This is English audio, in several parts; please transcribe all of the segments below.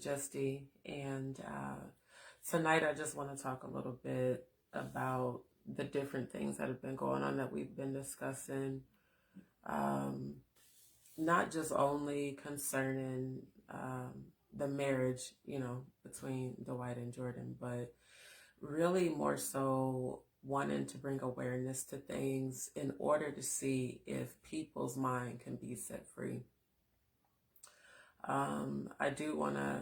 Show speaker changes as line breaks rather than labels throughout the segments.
Justy, and tonight I just want to talk a little bit about the different things that have been going on that we've been discussing, not just only concerning the marriage, between Dwight and Jordan, but really more so wanting to bring awareness to things in order to see if people's mind can be set free. I do want to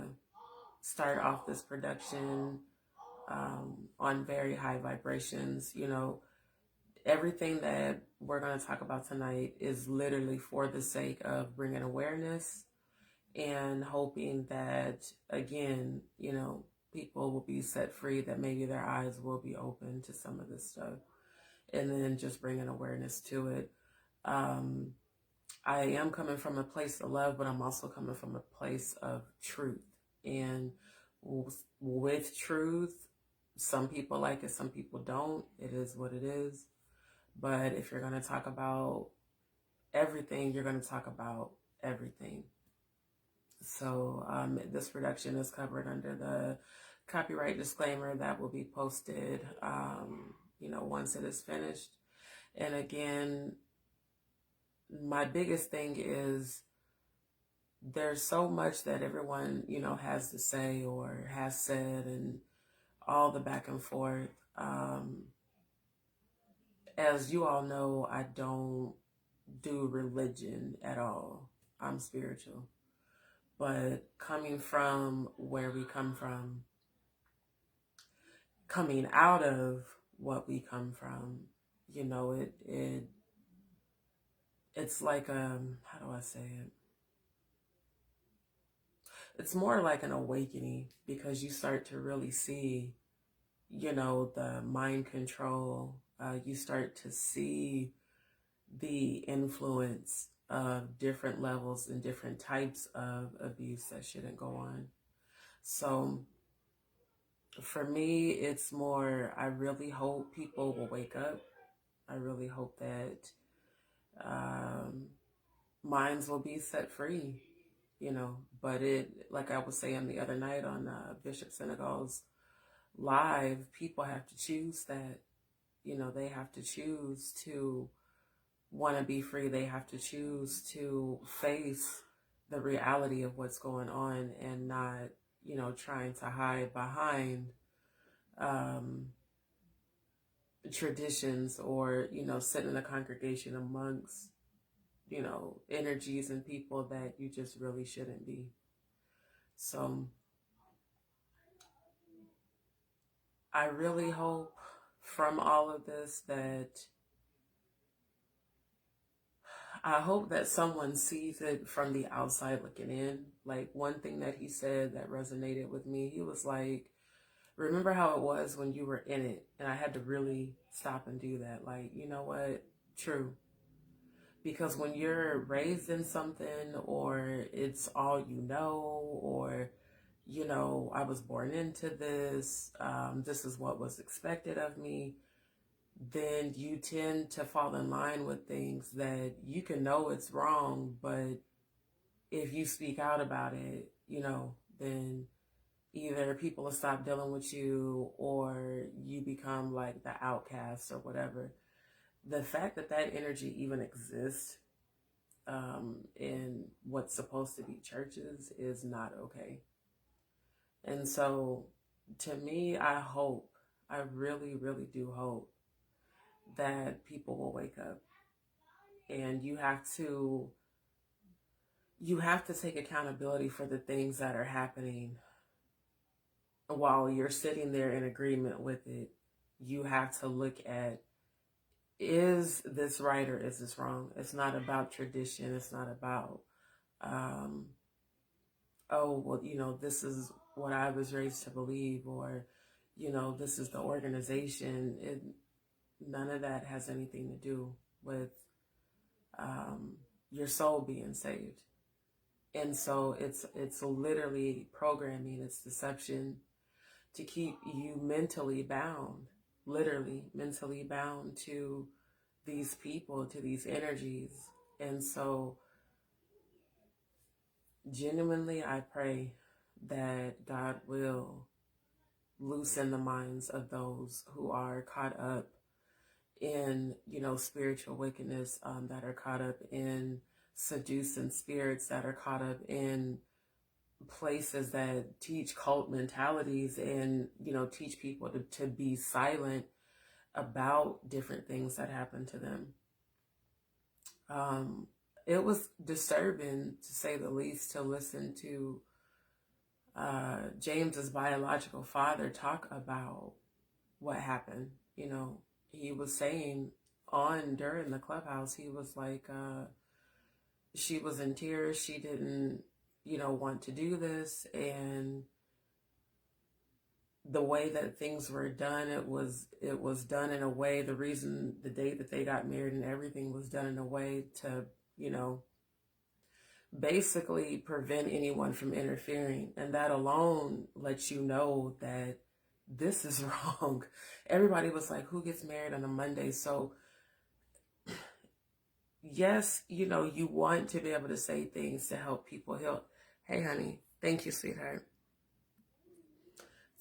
start off this production on very high vibrations. Everything that we're going to talk about tonight is literally for the sake of bringing awareness and hoping that, again, people will be set free, that maybe their eyes will be open to some of this stuff, and then just bringing awareness to it. I am coming from a place of love, but I'm also coming from a place of truth. And with truth, some people like it, some people don't. It is what it is. But if you're going to talk about everything, you're going to talk about everything. So this production is covered under the copyright disclaimer that will be posted, once it is finished. And again, my biggest thing is there's so much that everyone, has to say or has said, and all the back and forth. As you all know, I don't do religion at all. I'm spiritual. But coming from where we come from, coming out of what we come from, it's like how do I say it? It's more like an awakening, because you start to really see, the mind control. You start to see the influence of different levels and different types of abuse that shouldn't go on. So for me, it's more, I really hope people will wake up. I really hope that minds will be set free, but like I was saying the other night on Bishop Senegal's live, people have to choose that. They have to choose to want to be free. They have to choose to face the reality of what's going on, and not, trying to hide behind traditions, or, sit in a congregation amongst, energies and people that you just really shouldn't be. So I really hope from all of this that I hope that someone sees it from the outside looking in. Like, one thing that he said that resonated with me, he was like, remember how it was when you were in it? And I had to really stop and do that. Like, you know what? True. Because when you're raised in something, or it's all or, I was born into this, this is what was expected of me, then you tend to fall in line with things that you can know it's wrong, but if you speak out about it, then either people will stop dealing with you, or you become like the outcast or whatever. The fact that that energy even exists in what's supposed to be churches is not okay. And so to me, I really, really do hope that people will wake up. And you have to take accountability for the things that are happening. While you're sitting there in agreement with it, you have to look at, is this right or is this wrong? It's not about tradition. It's not about, this is what I was raised to believe, or, this is the organization. None of that has anything to do with your soul being saved. And so it's literally programming, it's deception to keep you mentally bound, literally mentally bound to these people, to these energies. And so genuinely, I pray that God will loosen the minds of those who are caught up in, spiritual wickedness, that are caught up in seducing spirits, that are caught up in places that teach cult mentalities and, teach people to be silent about different things that happen to them. It was disturbing, to say the least, to listen to James's biological father talk about what happened. He was saying during the clubhouse, he was like, she was in tears. She didn't, want to do this. And the way that things were done, it was done in a way, the reason the day that they got married and everything was done in a way to, basically prevent anyone from interfering. And that alone lets you know that this is wrong. Everybody was like, who gets married on a Monday? So yes, you want to be able to say things to help people heal. Hey, honey. Thank you, sweetheart.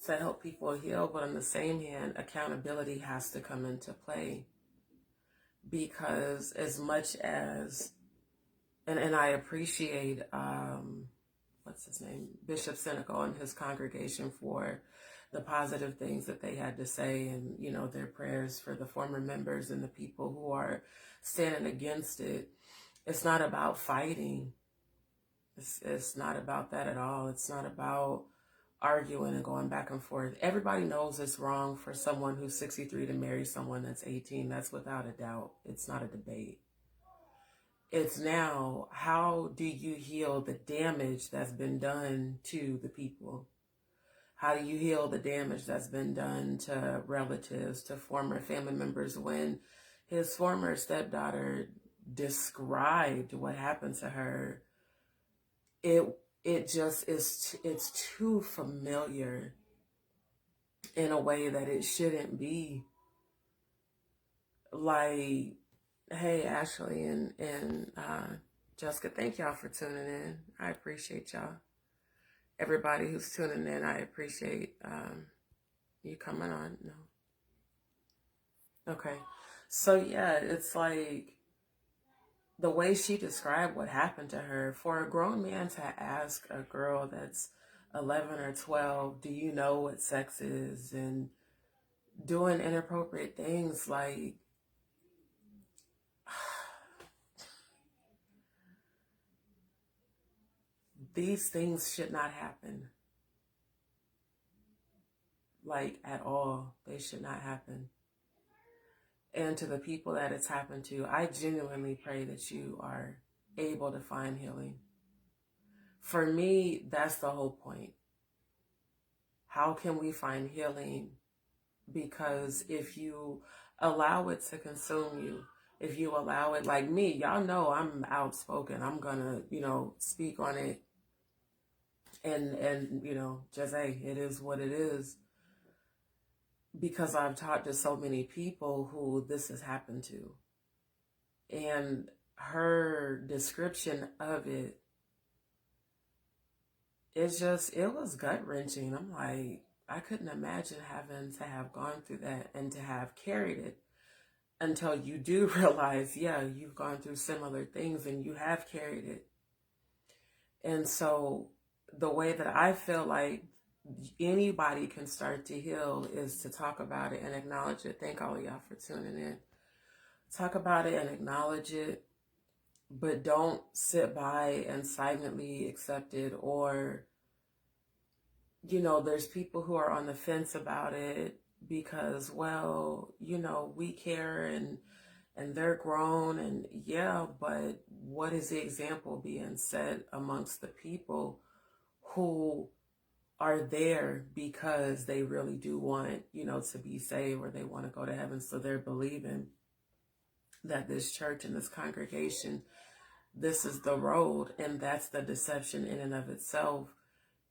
To help people heal. But on the same hand, accountability has to come into play. Because as much as, and I appreciate, what's his name? Bishop Senecal and his congregation for the positive things that they had to say, and, their prayers for the former members and the people who are standing against it. It's not about fighting. It's not about that at all. It's not about arguing and going back and forth. Everybody knows it's wrong for someone who's 63 to marry someone that's 18. That's without a doubt. It's not a debate. It's now, how do you heal the damage that's been done to the people? How do you heal the damage that's been done to relatives, to former family members? When his former stepdaughter described what happened to her, it just is, it's too familiar in a way that it shouldn't be. Like, hey, Ashley and Jessica, thank y'all for tuning in. I appreciate y'all. Everybody who's tuning in, I appreciate you coming on. No. Okay. So yeah, it's like the way she described what happened to her, for a grown man to ask a girl that's 11 or 12, do you know what sex is? And doing inappropriate things, like, these things should not happen. Like, at all. They should not happen. And to the people that it's happened to, I genuinely pray that you are able to find healing. For me, that's the whole point. How can we find healing? Because if you allow it to consume you, if you allow it, like me, y'all know I'm outspoken. I'm gonna, speak on it. And just say, it is what it is. Because I've talked to so many people who this has happened to. And her description of it, it was gut-wrenching. I'm like, I couldn't imagine having to have gone through that and to have carried it, until you do realize, yeah, you've gone through similar things and you have carried it. And so the way that I feel like anybody can start to heal is to talk about it and acknowledge it. Thank all of y'all for tuning in. Talk about it and acknowledge it, but don't sit by and silently accept it. Or, there's people who are on the fence about it because, well, we care and they're grown, and yeah, but what is the example being set amongst the people who are there because they really do want, to be saved, or they want to go to heaven? So they're believing that this church and this congregation, this is the road, and that's the deception in and of itself.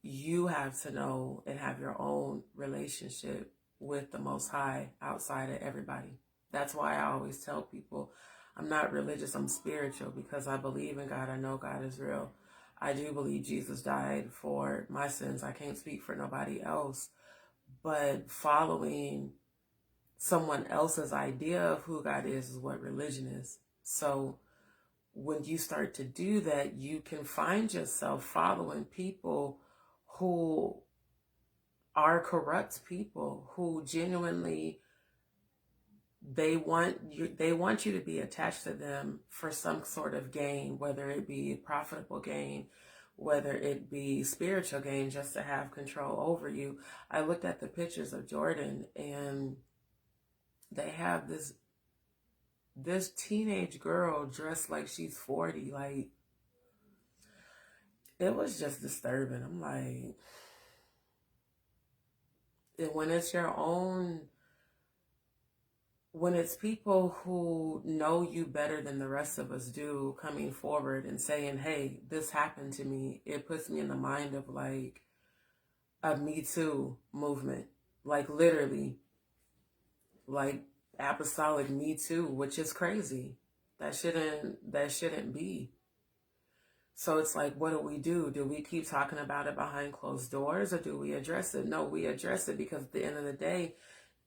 You have to know and have your own relationship with the Most High outside of everybody. That's why I always tell people, I'm not religious, I'm spiritual, because I believe in God. I know God is real. I do believe Jesus died for my sins. I can't speak for nobody else. But following someone else's idea of who God is what religion is. So when you start to do that, you can find yourself following people who are corrupt people, who genuinely they want you to be attached to them for some sort of gain, whether it be profitable gain, whether it be spiritual gain, just to have control over you. I looked at the pictures of Jordan, and they have this teenage girl dressed like she's 40. Like, it was just disturbing. I'm like, when it's your own, when it's people who know you better than the rest of us do coming forward and saying, hey, this happened to me, it puts me in the mind of like a Me Too movement. Like, literally, like apostolic Me Too, which is crazy. That shouldn't be. So it's like, what do? Do we keep talking about it behind closed doors, or do we address it? No, we address it, because at the end of the day,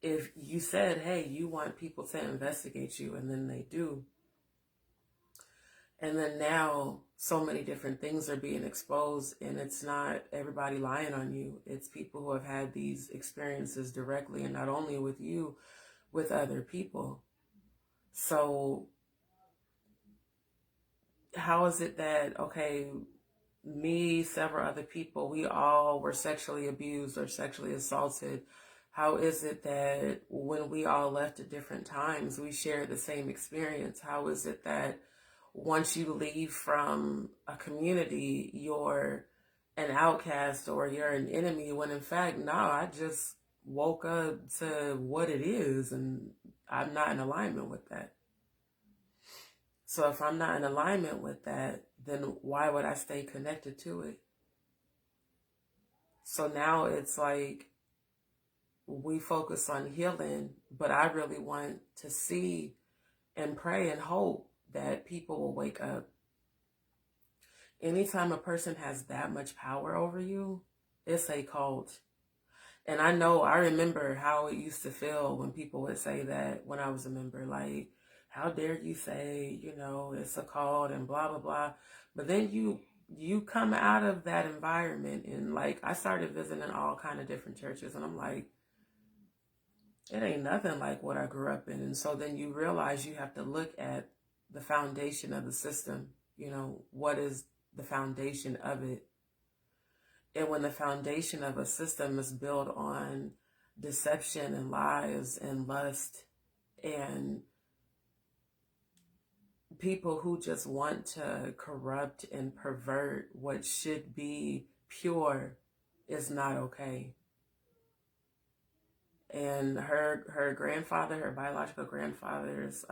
if you said, hey, you want people to investigate you, and then they do, and then now so many different things are being exposed, and it's not everybody lying on you. It's people who have had these experiences directly, and not only with you, with other people. So how is it that, okay, me, several other people, we all were sexually abused or sexually assaulted? How is it that when we all left at different times, we shared the same experience? How is it that once you leave from a community, you're an outcast or you're an enemy, when in fact, no, I just woke up to what it is, and I'm not in alignment with that. So if I'm not in alignment with that, then why would I stay connected to it? So now it's like we focus on healing, but I really want to see and pray and hope that people will wake up. Anytime a person has that much power over you, it's a cult. And I remember how it used to feel when people would say that when I was a member, like, how dare you say, it's a cult and blah, blah, blah. But then you come out of that environment, and like, I started visiting all kind of different churches, and I'm like, it ain't nothing like what I grew up in. And so then you realize you have to look at the foundation of the system. What is the foundation of it? And when the foundation of a system is built on deception and lies and lust and people who just want to corrupt and pervert what should be pure, is not okay. And her grandfather, her biological grandfather's,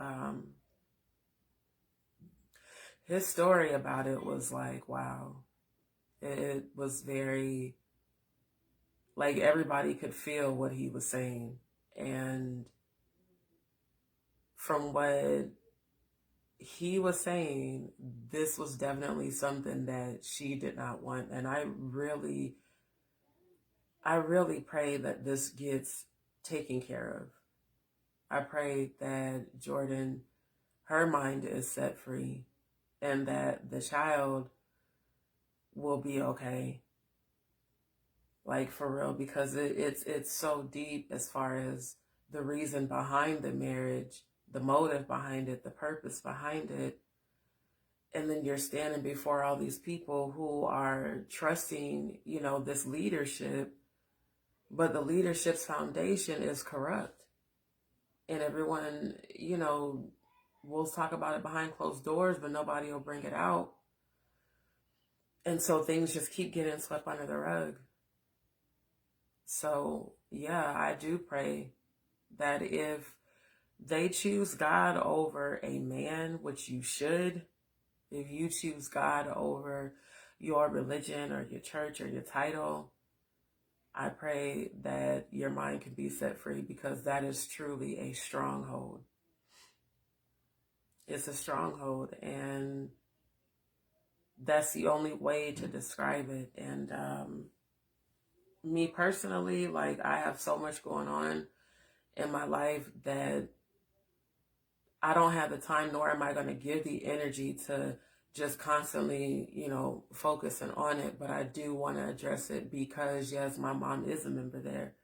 his story about it was like, wow. It was very, like, everybody could feel what he was saying. And from what he was saying, this was definitely something that she did not want. And I really pray that this gets taken care of. I pray that Jordan, her mind is set free, and that the child will be okay. Like, for real, because it's so deep as far as the reason behind the marriage, the motive behind it, the purpose behind it. And then you're standing before all these people who are trusting, this leadership, but the leadership's foundation is corrupt. And everyone, will talk about it behind closed doors, but nobody will bring it out. And so things just keep getting swept under the rug. So, yeah, I do pray that if they choose God over a man, which you should, if you choose God over your religion or your church or your title, I pray that your mind can be set free, because that is truly a stronghold. It's a stronghold, and that's the only way to describe it. And me personally, like, I have so much going on in my life that I don't have the time, nor am I going to give the energy to just constantly, focusing on it. But I do want to address it because, yes, my mom is a member there.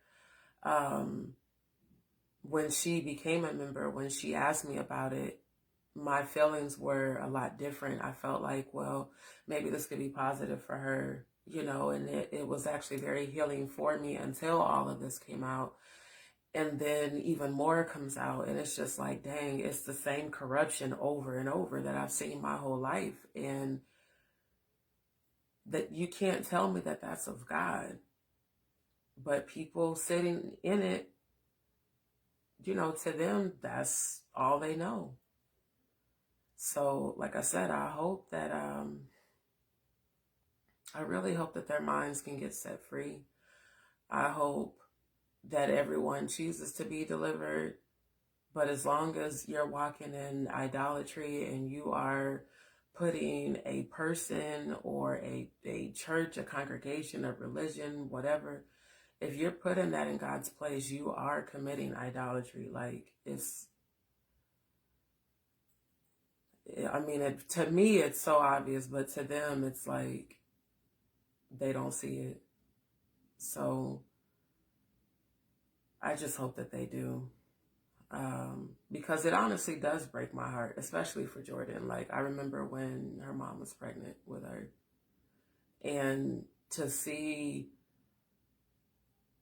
When she became a member, when she asked me about it, my feelings were a lot different. I felt like, well, maybe this could be positive for her, and it was actually very healing for me until all of this came out. And then even more comes out, and it's just like, dang, it's the same corruption over and over that I've seen my whole life. And that you can't tell me that that's of God. But people sitting in it, to them, that's all they know. So, like I said, I hope that, I really hope that their minds can get set free. I hope that everyone chooses to be delivered. But as long as you're walking in idolatry and you are putting a person or a church, a congregation, a religion, whatever, if you're putting that in God's place, you are committing idolatry. Like, to me, it's so obvious, but to them, it's like they don't see it. So I just hope that they do. Because it honestly does break my heart, especially for Jordan. Like, I remember when her mom was pregnant with her, and to see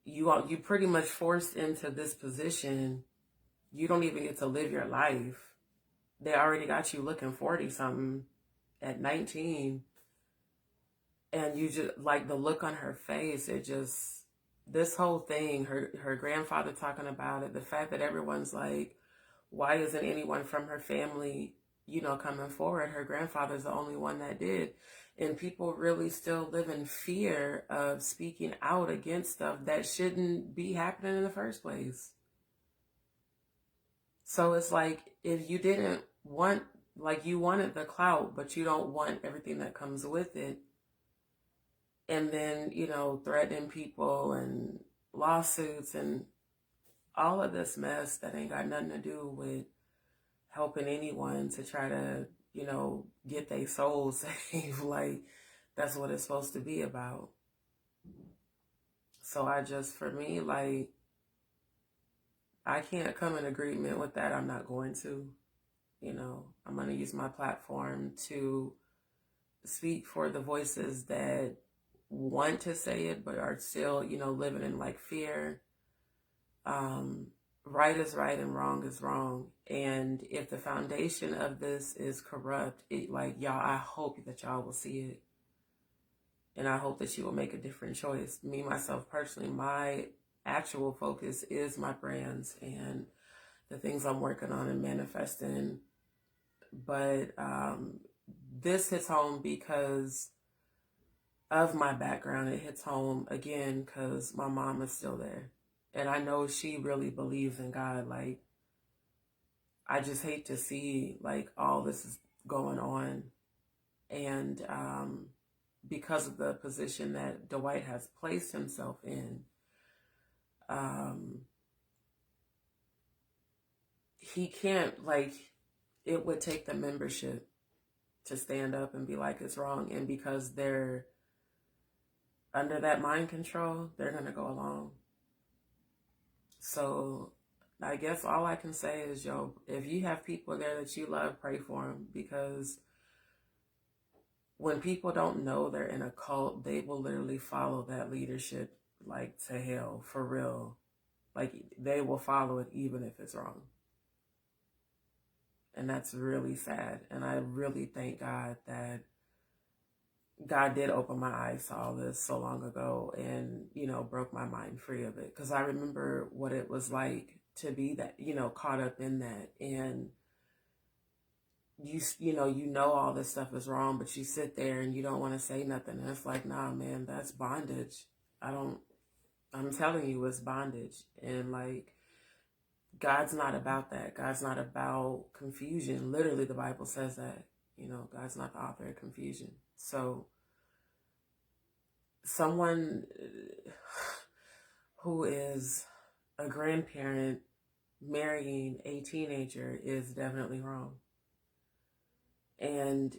you pretty much forced into this position. You don't even get to live your life. They already got you looking 40 something at 19. And you just, like, the look on her face, this whole thing, her grandfather talking about it, the fact that everyone's like, why isn't anyone from her family, coming forward? Her grandfather's the only one that did. And people really still live in fear of speaking out against stuff that shouldn't be happening in the first place. So it's like, if you didn't want, like, you wanted the clout, but you don't want everything that comes with it. And then, threatening people and lawsuits and all of this mess that ain't got nothing to do with helping anyone to try to, get their souls saved. Like, that's what it's supposed to be about. So for me, like, I can't come in agreement with that. I'm not going to, I'm going to use my platform to speak for the voices that want to say it, but are still, living in like fear. Right is right and wrong is wrong. And if the foundation of this is corrupt, y'all, I hope that y'all will see it. And I hope that you will make a different choice. Me, myself, personally, my actual focus is my brands and the things I'm working on and manifesting. But this hits home because of my background. It hits home again because my mom is still there. And I know she really believes in God. Like, I just hate to see, like, all this is going on. And because of the position that Dwight has placed himself in, he can't, like, it would take the membership to stand up and be like, it's wrong. And because they're under that mind control, they're going to go along. So I guess all I can say is, if you have people there that you love, pray for them. Because when people don't know they're in a cult, they will literally follow that leadership, like, to hell, for real. Like, they will follow it even if it's wrong. And that's really sad. And I really thank God that God did open my eyes to all this so long ago and, broke my mind free of it. Because I remember what it was like to be that, caught up in that. And you know all this stuff is wrong, but you sit there and you don't want to say nothing. And it's like, nah, man, that's bondage. I'm telling you, it's bondage. And, like, God's not about that. God's not about confusion. Literally, the Bible says that, God's not the author of confusion. So someone who is a grandparent marrying a teenager is definitely wrong. And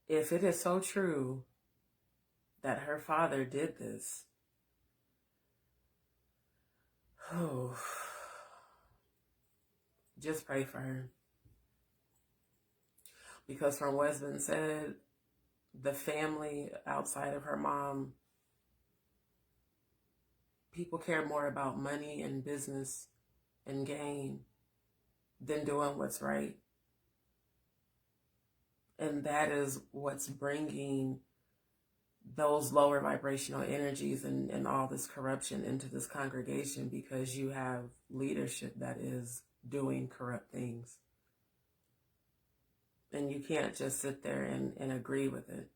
if it is so true that her father did this, oh, just pray for her. Because from what's been said, the family outside of her mom, people care more about money and business and gain than doing what's right. And that is what's bringing those lower vibrational energies and all this corruption into this congregation, because you have leadership that is doing corrupt things. And you can't just sit there and agree with it.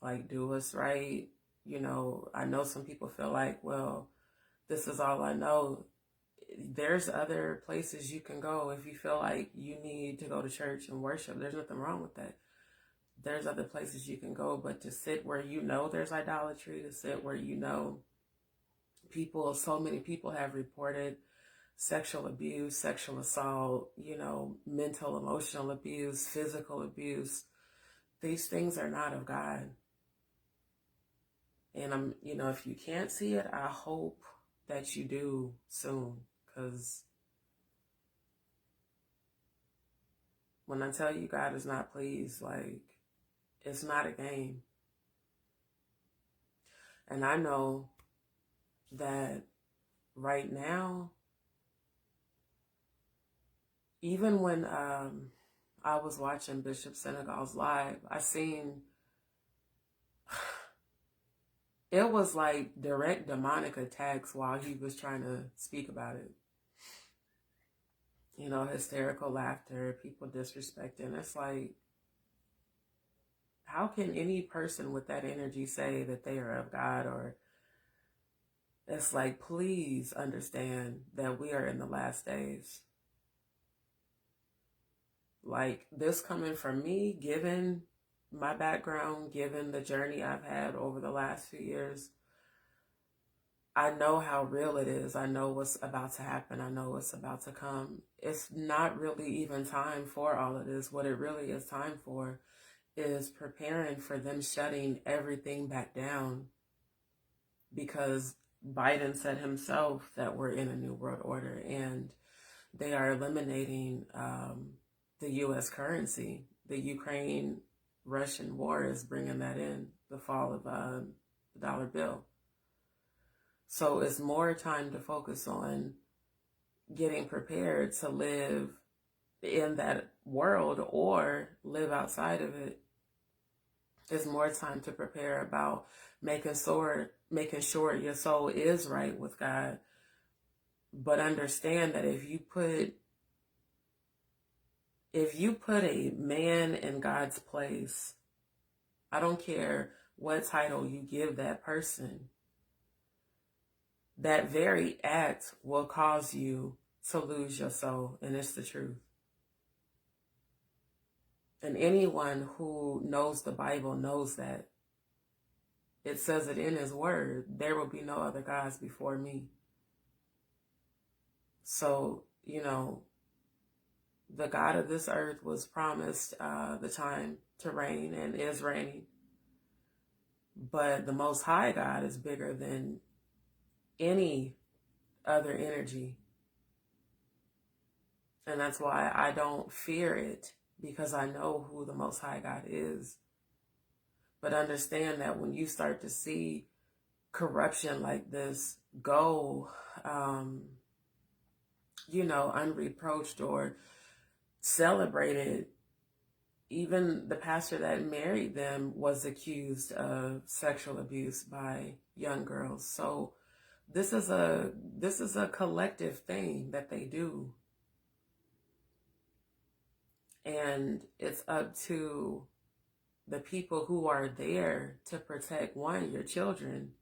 Like, do what's right. You know, I know some people feel like, well, this is all I know. There's other places you can go if you feel like you need to go to church and worship. There's nothing wrong with that. There's other places you can go, but to sit where you know there's idolatry, to sit where you know so many people have reported sexual abuse, sexual assault, you know, mental, emotional abuse, physical abuse. These things are not of God. And you know, if you can't see it, I hope that you do soon, because when I tell you God is not pleased, like, it's not a game. And I know that right now, even when I was watching Bishop Senegal's live, I seen it was like direct demonic attacks while he was trying to speak about it. You know, hysterical laughter, people disrespecting. It's like, how can any person with that energy say that they are of God? Or it's like, please understand that we are in the last days. Like, this coming from me, given my background, given the journey I've had over the last few years, I know how real it is. I know what's about to happen. I know what's about to come. It's not really even time for all of this. What it really is time for is preparing for them shutting everything back down, because Biden said himself that we're in a new world order, and they are eliminating the U.S. currency. The Ukraine-Russian war is bringing that in, the fall of the dollar bill. So it's more time to focus on getting prepared to live in that world or live outside of it. It's more time to prepare about making sure your soul is right with God. But understand that if you put a man in God's place, I don't care what title you give that person, that very act will cause you to lose your soul, and it's the truth. And anyone who knows the Bible knows that. It says it in his word, there will be no other gods before me. So, you know, the God of this earth was promised the time to reign and is reigning. But the Most High God is bigger than any other energy. And that's why I don't fear it, because I know who the Most High God is. But understand that when you start to see corruption like this go, you know, unreproached or celebrated, even the pastor that married them was accused of sexual abuse by young girls. So this is a collective thing that they do. And it's up to the people who are there to protect, one, your children.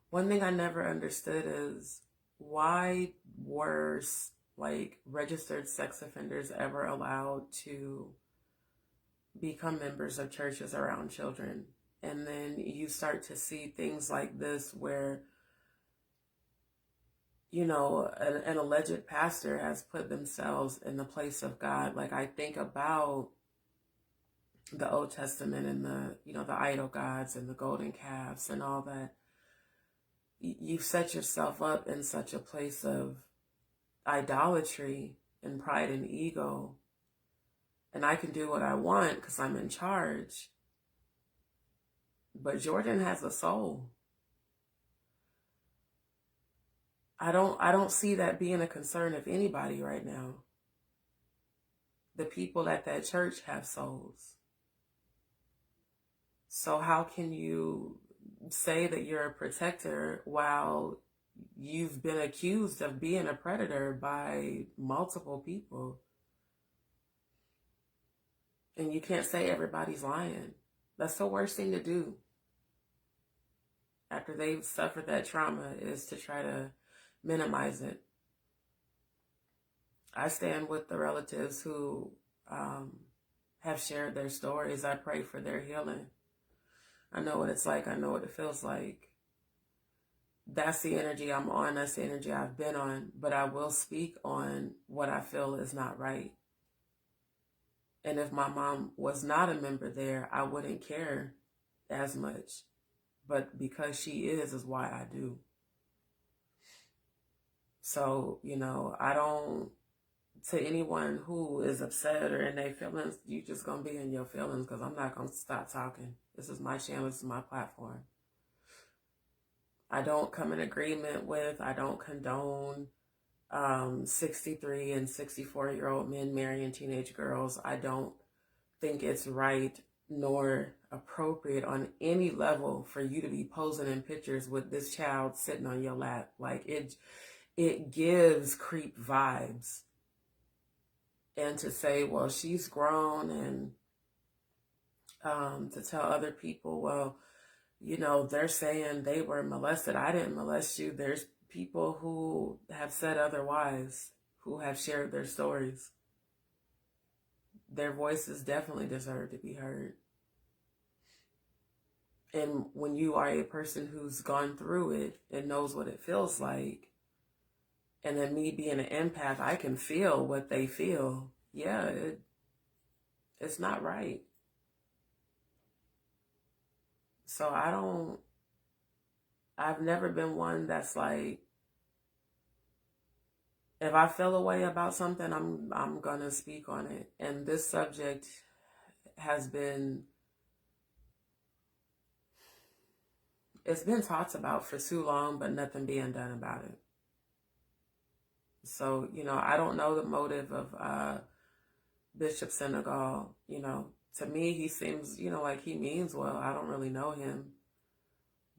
One thing I never understood is why were like registered sex offenders ever allowed to become members of churches around children? And then you start to see things like this where, you know, an alleged pastor has put themselves in the place of God. Like, I think about the Old Testament and the, you know, the idol gods and the golden calves and all that. You've set yourself up in such a place of idolatry and pride and ego. And I can do what I want because I'm in charge. But Jordan has a soul. I don't see that being a concern of anybody right now. The people at that church have souls. So how can you say that you're a protector while you've been accused of being a predator by multiple people? And you can't say everybody's lying. That's the worst thing to do after they've suffered that trauma, is to try to minimize it. I stand with the relatives who have shared their stories. I pray for their healing. I know what it's like. I know what it feels like. That's the energy I'm on. That's the energy I've been on. But I will speak on what I feel is not right. And if my mom was not a member there, I wouldn't care as much. But because she is why I do. So, you know, I don't, to anyone who is upset or in their feelings, you just going to be in your feelings, because I'm not going to stop talking. This is my channel. This is my platform. I don't come in agreement with, I don't condone 63 and 64-year-old men marrying teenage girls. I don't think it's right nor appropriate on any level for you to be posing in pictures with this child sitting on your lap. Like, it gives creep vibes. And to say, well, she's grown, and to tell other people, well, you know, they're saying they were molested. I didn't molest you. There's people who have said otherwise, who have shared their stories. Their voices definitely deserve to be heard. And when you are a person who's gone through it and knows what it feels like, and then me being an empath, I can feel what they feel. Yeah, it's not right. So I've never been one that's like, if I feel a way about something, I'm gonna speak on it. And this subject has been, it's been talked about for too long, but nothing being done about it. So, you know, I don't know the motive of Bishop Senegal. You know, to me, he seems, you know, like he means well. I don't really know him.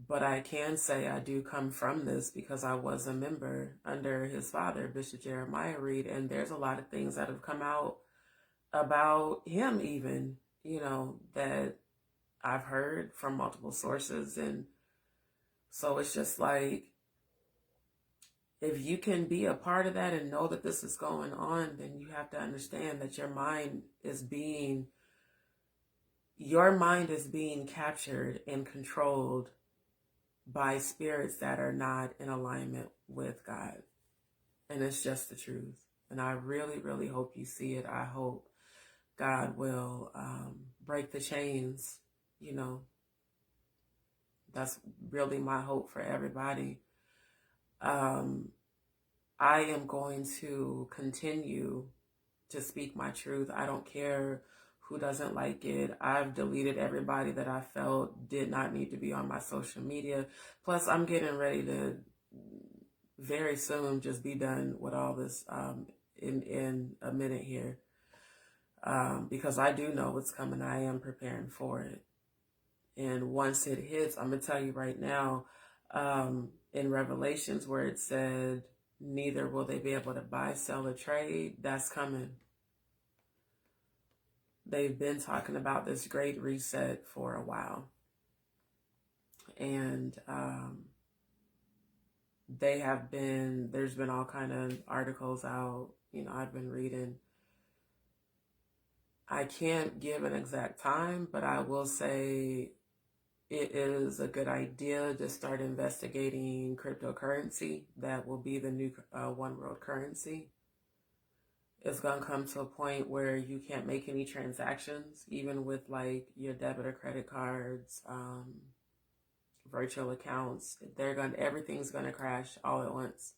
But I can say I do come from this because I was a member under his father, Bishop Jeremiah Reed, and there's a lot of things that have come out about him even, you know, that I've heard from multiple sources. And so it's just like, if you can be a part of that and know that this is going on, then you have to understand that your mind is being captured and controlled by spirits that are not in alignment with God. And it's just the truth. And I really, really hope you see it. I hope God will break the chains. You know, that's really my hope for everybody. I am going to continue to speak my truth. I don't care who doesn't like it. I've deleted everybody that I felt did not need to be on my social media. Plus, I'm getting ready to very soon just be done with all this in a minute here, because I do know what's coming. I am preparing for it. And once it hits, I'm going to tell you right now, in Revelations where it said, neither will they be able to buy, sell, or trade, that's coming. They've been talking about this great reset for a while. And there's been all kind of articles out, I've been reading. I can't give an exact time, but I will say it is a good idea to start investigating cryptocurrency. That will be the new one world currency. It's going to come to a point where you can't make any transactions, even with like your debit or credit cards, virtual accounts. Everything's going to crash all at once.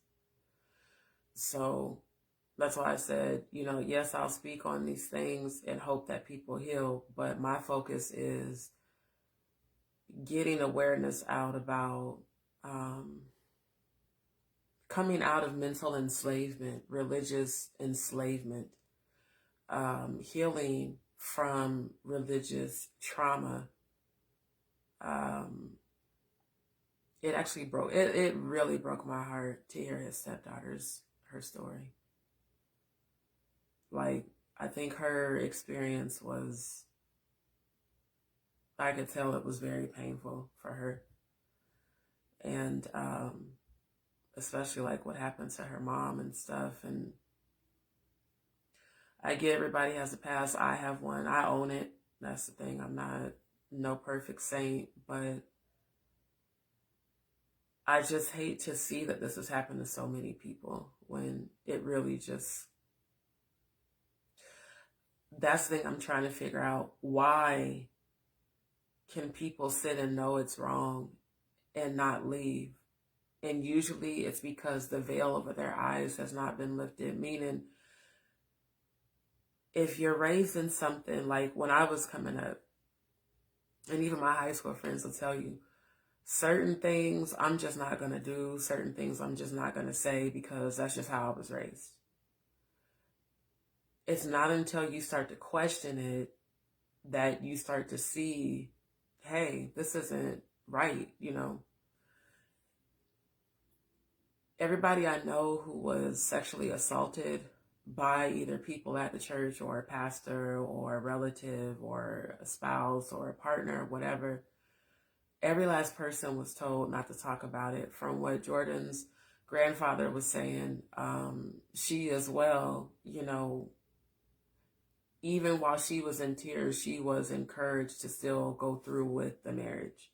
So that's why I said, yes, I'll speak on these things and hope that people heal. But my focus is getting awareness out about coming out of mental enslavement, religious enslavement, healing from religious trauma. It actually it really broke my heart to hear his stepdaughter's her story. Like, I think her experience was, I could tell it was very painful for her. And especially like what happened to her mom and stuff. And I get everybody has a past. I have one. I own it. That's the thing. I'm not no perfect saint, but I just hate to see that this has happened to so many people when it really just, that's the thing I'm trying to figure out. Why can people sit and know it's wrong and not leave? And usually it's because the veil over their eyes has not been lifted. Meaning, if you're raised in something, like when I was coming up, and even my high school friends will tell you, certain things I'm just not going to do, certain things I'm just not going to say, because that's just how I was raised. It's not until you start to question it that you start to see, hey, this isn't right, Everybody I know who was sexually assaulted by either people at the church or a pastor or a relative or a spouse or a partner, whatever, every last person was told not to talk about it. From what Jordan's grandfather was saying, she as well, even while she was in tears, she was encouraged to still go through with the marriage.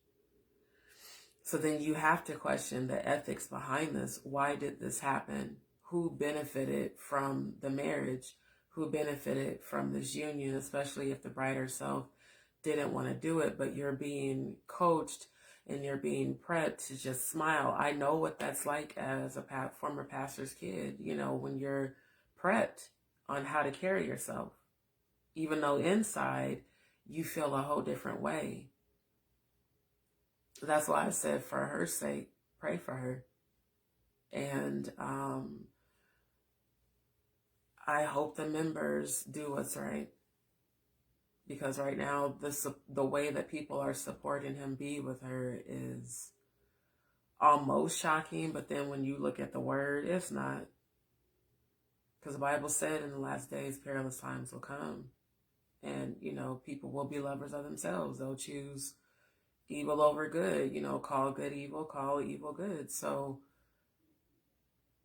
So then you have to question the ethics behind this. Why did this happen? Who benefited from the marriage? Who benefited from this union, especially if the bride herself didn't want to do it, but you're being coached and you're being prepped to just smile. I know what that's like as a former pastor's kid, when you're prepped on how to carry yourself, even though inside you feel a whole different way. That's why I said, for her sake, pray for her. And I hope the members do what's right. Because right now, the way that people are supporting him be with her is almost shocking. But then when you look at the word, it's not. Because the Bible said in the last days, perilous times will come. And, people will be lovers of themselves. They'll choose evil over good, call good evil, call evil good. So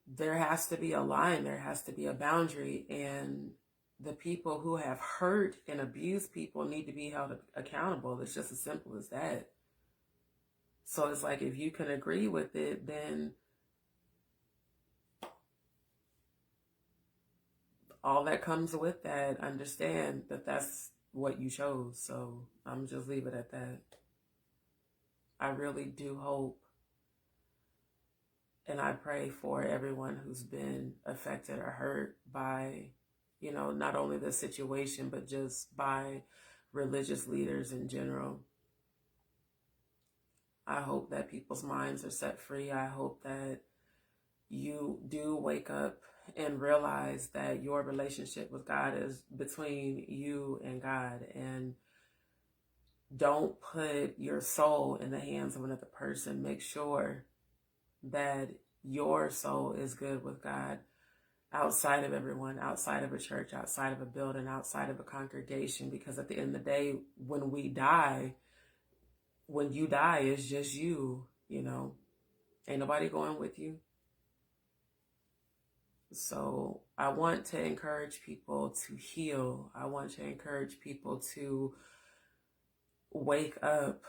there has to be a line, there has to be a boundary, and the people who have hurt and abused people need to be held accountable. It's just as simple as that. So it's like, if you can agree with it, then all that comes with that, understand that that's what you chose. So I'm just leave it at that. I really do hope, and I pray for everyone who's been affected or hurt by, not only the situation, but just by religious leaders in general. I hope that people's minds are set free. I hope that you do wake up and realize that your relationship with God is between you and God, and don't put your soul in the hands of another person. Make sure that your soul is good with God outside of everyone, outside of a church, outside of a building, outside of a congregation. Because at the end of the day, when you die, it's just you, Ain't nobody going with you. So I want to encourage people to heal. I want to encourage people to wake up.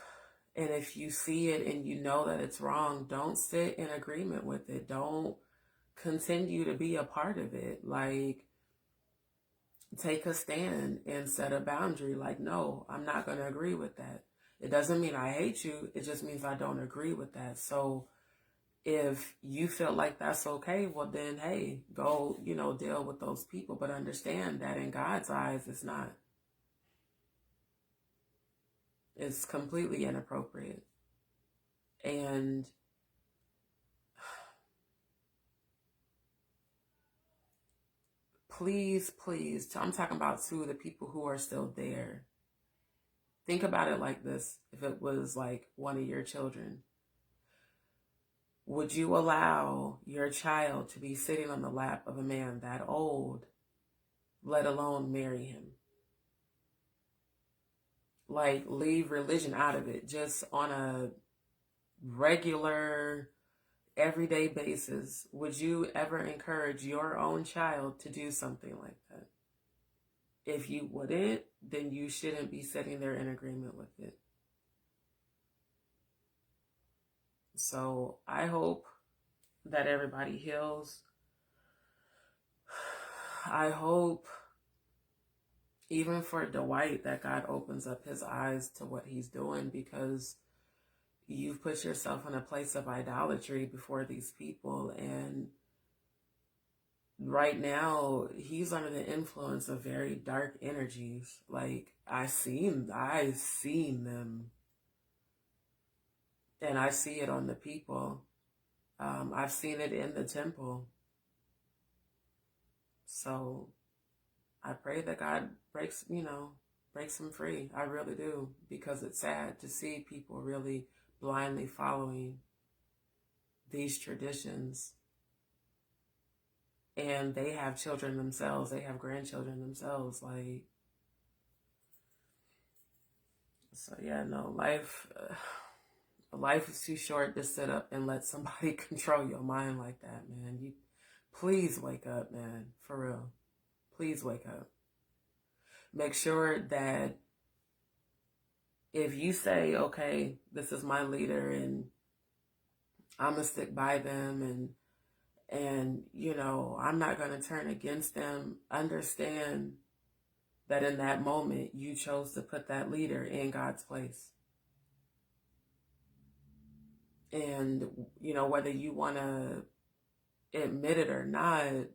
And if you see it and you know that it's wrong, don't sit in agreement with it. Don't continue to be a part of it. Like, take a stand and set a boundary. Like, no, I'm not going to agree with that. It doesn't mean I hate you. It just means I don't agree with that. So if you feel like that's okay, well then, hey, go, deal with those people. But understand that in God's eyes, it's not. It's completely inappropriate. And please, I'm talking about to the people who are still there. Think about it like this. If it was like one of your children, would you allow your child to be sitting on the lap of a man that old, let alone marry him? Like, leave religion out of it. Just on a regular, everyday basis, would you ever encourage your own child to do something like that? If you wouldn't, then you shouldn't be sitting there in agreement with it. So I hope that everybody heals. I hope, even for Dwight, that God opens up his eyes to what he's doing, because you've put yourself in a place of idolatry before these people. And right now, he's under the influence of very dark energies. Like, I've seen them. And I see it on the people. I've seen it in the temple. So I pray that God breaks them free. I really do, because it's sad to see people really blindly following these traditions. And they have children themselves. They have grandchildren themselves. Like, so yeah, no, life is too short to sit up and let somebody control your mind like that, man. You please wake up, man. For real. Please wake up. Make sure that if you say, okay, this is my leader and I'm gonna stick by them, and I'm not gonna turn against them, understand that in that moment you chose to put that leader in God's place. And whether you want to admit it or not,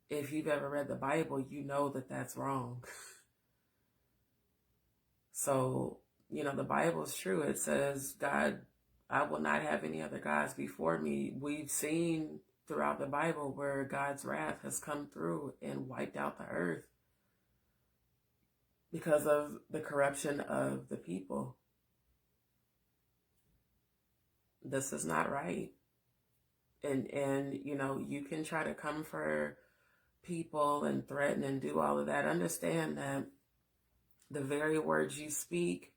if you've ever read the Bible, you know that that's wrong. So, the Bible is true. It says, God, I will not have any other gods before me. We've seen throughout the Bible where God's wrath has come through and wiped out the earth because of the corruption of the people. This is not right. And you can try to come for people and threaten and do all of that. Understand that the very words you speak,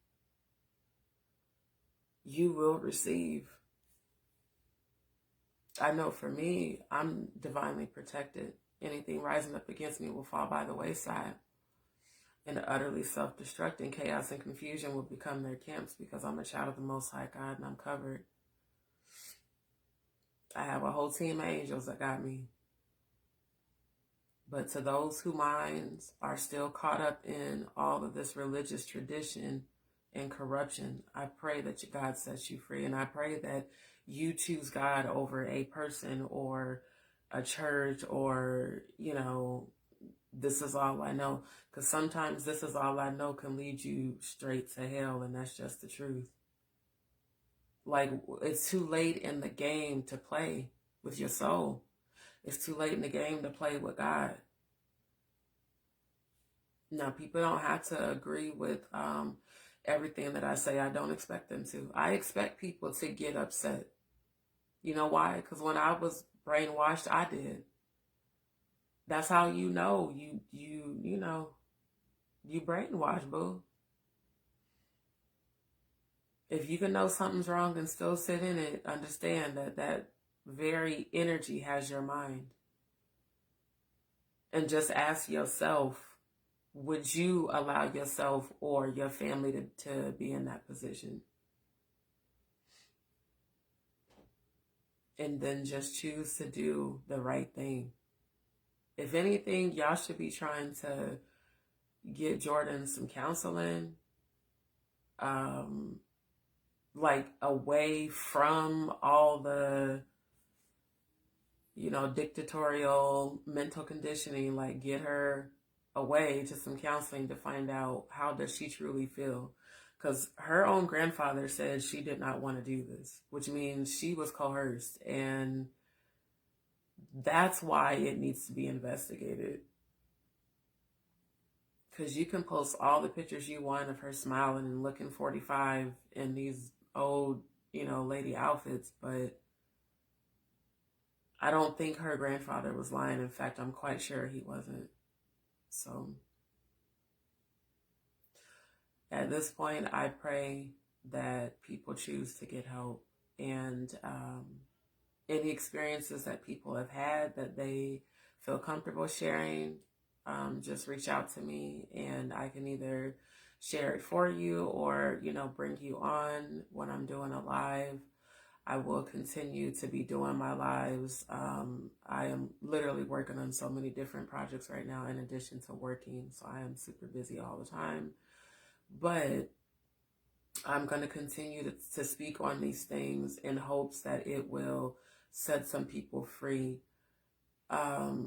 you will receive. I know for me, I'm divinely protected. Anything rising up against me will fall by the wayside, and utterly self-destructing chaos and confusion will become their camps, because I'm a child of the Most High God and I'm covered. I have a whole team of angels that got me. But to those whose minds are still caught up in all of this religious tradition and corruption, I pray that God sets you free. And I pray that you choose God over a person or a church or, this is all I know. Because sometimes this is all I know can lead you straight to hell, and that's just the truth. Like, it's too late in the game to play with your soul. It's too late in the game to play with God. Now, people don't have to agree with everything that I say. I don't expect them to. I expect people to get upset. You know why? Because when I was brainwashed, I did. That's how you brainwashed, boo. If you can know something's wrong and still sit in it, understand that very energy has your mind. And just ask yourself, would you allow yourself or your family to be in that position? And then just choose to do the right thing. If anything, y'all should be trying to get Jordan some counseling, like away from all the, dictatorial mental conditioning. Like, get her away to some counseling to find out, how does she truly feel? Because her own grandfather said she did not want to do this, which means she was coerced, and that's why it needs to be investigated. Because you can post all the pictures you want of her smiling and looking 45 in these old, lady outfits, but I don't think her grandfather was lying. In fact, I'm quite sure he wasn't. So at this point, I pray that people choose to get help, and any experiences that people have had that they feel comfortable sharing, just reach out to me, and I can either share it for you or, bring you on when I'm doing a live. I will continue to be doing my lives. I am literally working on so many different projects right now in addition to working, so I am super busy all the time. But I'm going to continue to speak on these things in hopes that it will set some people free. I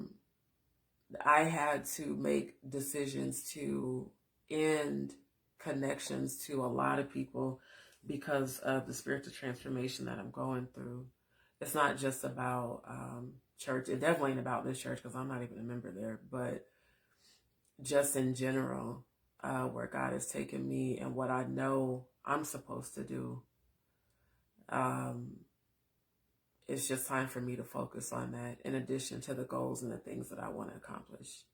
had to make decisions to end connections to a lot of people because of the spiritual transformation that I'm going through. It's not just about church. It definitely ain't about this church because I'm not even a member there, but just in general, where God has taken me and what I know I'm supposed to do. It's just time for me to focus on that in addition to the goals and the things that I want to accomplish,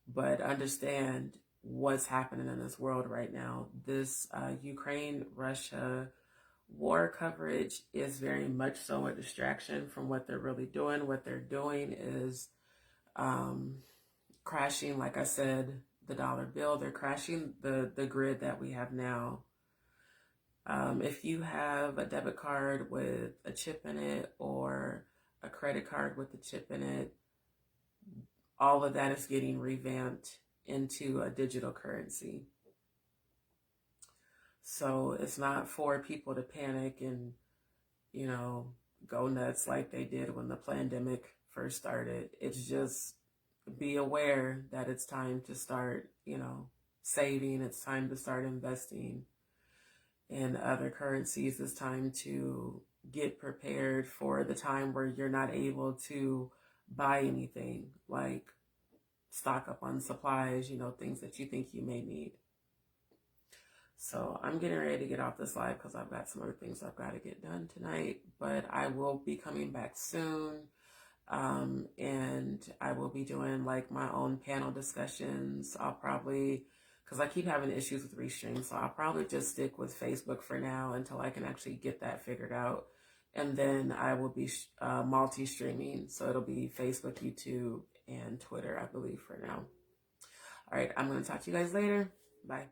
But understand what's happening in this world right now. This Ukraine-Russia war coverage is very much so a distraction from what they're really doing. What they're doing is crashing, like I said, the dollar bill. They're crashing the grid that we have now. If you have a debit card with a chip in it or a credit card with a chip in it, all of that is getting revamped into a digital currency. So it's not for people to panic and, go nuts like they did when the pandemic first started. It's just be aware that it's time to start, saving. It's time to start investing in other currencies. It's time to get prepared for the time where you're not able to buy anything, like stock up on supplies, things that you think you may need. So I'm getting ready to get off this live because I've got some other things I've got to get done tonight, but I will be coming back soon. And I will be doing like my own panel discussions. I'll probably, because I keep having issues with Restream, so I'll probably just stick with Facebook for now until I can actually get that figured out. And then I will be multi-streaming, so it'll be Facebook, YouTube, and Twitter, I believe, for now. All right, I'm going to talk to you guys later. Bye.